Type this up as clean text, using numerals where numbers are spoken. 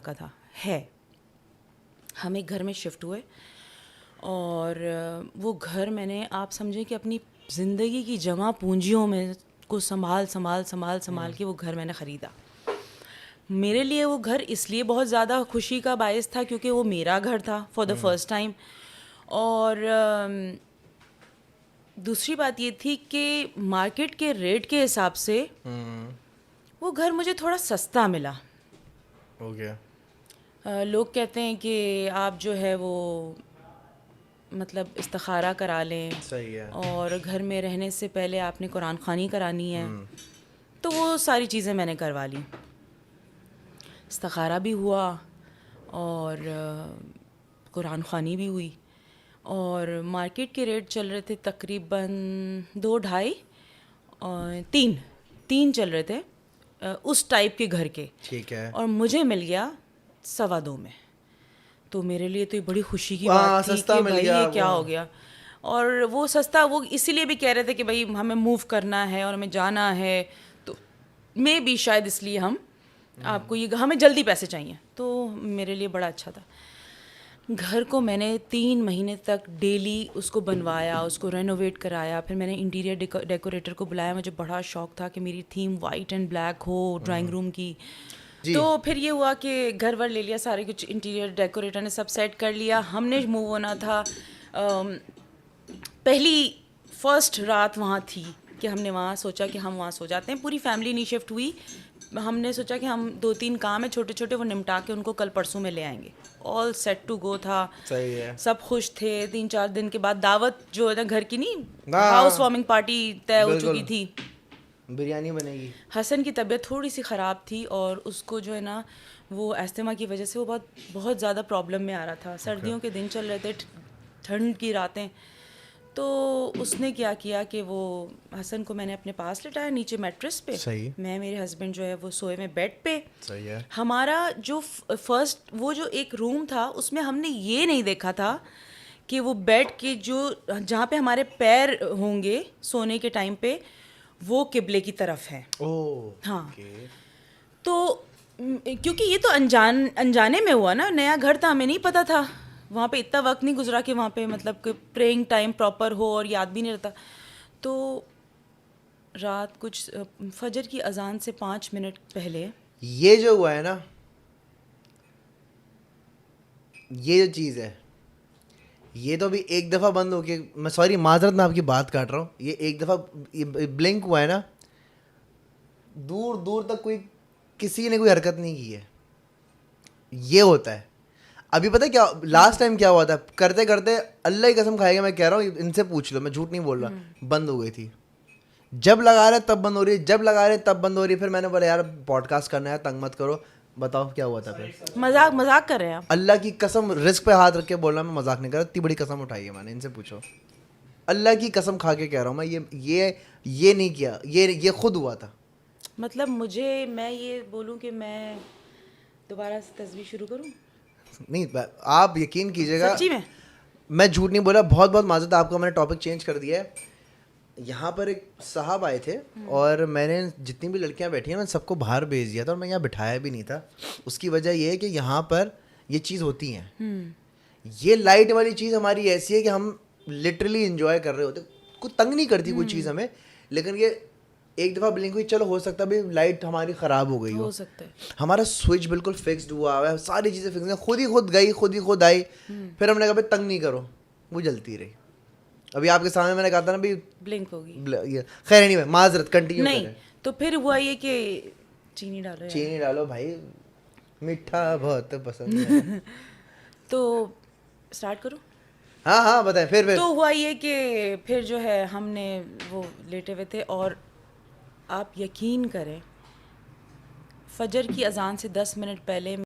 کا تھا ہے. ہم ایک گھر میں شفٹ ہوئے اور وہ گھر میں نے آپ سمجھیں کہ اپنی زندگی کی جمع پونجیوں میں کو سنبھال کے وہ گھر میں نے خریدا. میرے لیے وہ گھر اس لیے بہت زیادہ خوشی کا باعث تھا کیونکہ وہ میرا گھر تھا فار دا فرسٹ ٹائم. اور دوسری بات یہ تھی کہ مارکیٹ کے ریٹ کے حساب سے وہ گھر مجھے تھوڑا سستا ملا. لوگ کہتے ہیں کہ آپ جو ہے وہ مطلب استخارہ کرا لیں اور گھر میں رہنے سے پہلے آپ نے قرآن خوانی کرانی ہے. تو وہ ساری چیزیں میں نے کروا لی. استخارہ بھی ہوا اور قرآن خوانی بھی ہوئی. اور مارکیٹ کے ریٹ چل رہے تھے تقریباً 2.5 3 چل رہے تھے اس ٹائپ کے گھر کے. ٹھیک ہے. اور مجھے مل گیا 2.25 میں. تو میرے لیے تو یہ بڑی خوشی کی بات تھی کہ بھائی یہ کیا ہو گیا. اور وہ سستا وہ اسی لیے بھی کہہ رہے تھے کہ بھائی ہمیں موو کرنا ہے اور ہمیں جانا ہے, تو میں بھی شاید اس لیے آپ کو یہ ہمیں جلدی پیسے چاہیے, تو میرے لیے بڑا اچھا تھا. گھر کو میں نے 3 مہینے تک ڈیلی اس کو بنوایا, اس کو رینوویٹ کرایا. پھر میں نے انٹیریئر ڈیکوریٹر کو بلایا. مجھے بڑا شوق تھا کہ میری theme white and black who drawing room کی. تو پھر یہ ہوا کہ گھر ور لے لیا, سارے کچھ انٹیریئر ڈیکوریٹر نے سب سیٹ کر لیا. ہم نے موو ہونا تھا. پہلی فرسٹ رات وہاں تھی کہ ہم نے وہاں سوچا کہ ہم وہاں سو جاتے ہیں. پوری فیملی نہیں شفٹ ہوئی. ہم نے سوچا کہ ہم 2-3 کام ہیں چھوٹے چھوٹے وہ نمٹا کے ان کو کل پرسوں میں لے آئیں گے. آل سیٹ ٹو گو تھا. صحیح ہے. سب خوش تھے. 3-4 دن کے بعد دعوت جو ہے نا گھر کی نہیں ہاؤس وارمنگ پارٹی طے ہو چکی تھی. بریانی بنے گی. حسن کی طبیعت تھوڑی سی خراب تھی اور اس کو جو ہے نا وہ استھما کی وجہ سے وہ بہت زیادہ پرابلم میں آ رہا تھا. سردیوں کے دن چل رہے تھے, ٹھنڈ کی راتیں. تو اس نے کیا کیا کہ وہ حسن کو میں نے اپنے پاس لٹایا نیچے میٹرس پہ. میں میرے ہسبینڈ جو ہے وہ سوئے میں بیڈ پہ. ہمارا جو فرسٹ وہ جو ایک روم تھا اس میں ہم نے یہ نہیں دیکھا تھا کہ وہ بیڈ کے جو جہاں پہ ہمارے پیر ہوں گے سونے کے ٹائم پہ وہ قبلے کی طرف ہے. ہاں, تو کیونکہ یہ تو انجانے میں ہوا نا, نیا گھر تھا, ہمیں نہیں پتا تھا. وہاں پہ اتنا وقت نہیں گزرا کہ وہاں پہ مطلب کہ پریئنگ ٹائم پراپر ہو اور یاد بھی نہیں رہتا. تو رات کچھ فجر کی اذان سے 5 منٹ پہلے یہ جو ہوا ہے نا, یہ جو چیز ہے یہ تو ابھی ایک دفعہ بند ہو کے, میں سوری معذرت میں آپ کی بات کاٹ رہا ہوں, یہ ایک دفعہ بلنک ہوا ہے نا, دور دور تک کسی نے کوئی حرکت نہیں کی ہے. یہ ہوتا ہے. ابھی پتہ کیا لاسٹ ٹائم کیا ہوا تھا, کرتے کرتے اللہ کی قسم کھائے گا, میں کہہ رہا ہوں ان سے پوچھ لو, میں جھوٹ نہیں بول رہا, بند ہو گئی تھی. جب لگا رہے تب بند ہو رہی ہے, جب لگا رہے تب بند ہو رہی ہے. پھر میں نے بولا یار پوڈ کاسٹ کرنا ہے, تنگ مت کرو, بتاؤ کیا ہوا تھا. پھر مذاق کر رہے ہیں. اللہ کی قسم رزق پہ ہاتھ رکھ کے بول رہا, میں مذاق نہیں کر رہا, اتنی بڑی قسم اٹھائی ہے میں نے, ان سے پوچھو. اللہ کی قسم کھا کے کہہ رہا ہوں میں, یہ نہیں کیا, یہ خود ہوا تھا. مطلب میں یہ بولوں کہ میں دوبارہ سے تصویر شروع کروں. نہیں آپ یقین کیجیے گا, سچی میں جھوٹ نہیں بولا. بہت بہت معذرت, آپ کا میں نے ٹاپک چینج کر دیا ہے. یہاں پر ایک صاحب آئے تھے اور میں نے جتنی بھی لڑکیاں بیٹھی ہیں میں سب کو باہر بھیج دیا تھا, اور میں یہاں بٹھایا بھی نہیں تھا. اس کی وجہ یہ ہے کہ یہاں پر یہ چیز ہوتی ہیں. یہ لائٹ والی چیز ہماری ایسی ہے کہ ہم لٹرلی انجوائے کر رہے ہوتے, کوئی تنگ نہیں کرتی کوئی چیز ہمیں. لیکن یہ ایک دفعہ بلنک ہوئی, چلو ہو سکتا ہے لائٹ ہماری خراب ہو گئی ہو سکتا ہے. ہمارا سوئچ بالکل فکسڈ ہوا ہے, ساری چیزیں فکس ہیں, خود ہی خود گئی, خود ہی خود آئی. پھر ہم نے کہا بھائی تنگ نہیں کرو, وہ جلتی رہی. ابھی آپ کے سامنے میں نے کہا تھا نا بھی بلنک ہوگی. خیر نہیں, معذرت, کنٹینیو نہیں. تو پھر ہوا یہ کہ چینی ڈالو بھائی, میٹھا بہت پسند ہے. تو اسٹارٹ کروں. ہاں بتائیں. پھر تو ہوا یہ کہ پھر جو ہے ہم نے وہ لیٹے ہوئے تھے, اور آپ یقین کریں فجر کی اذان سے 10 منٹ پہلے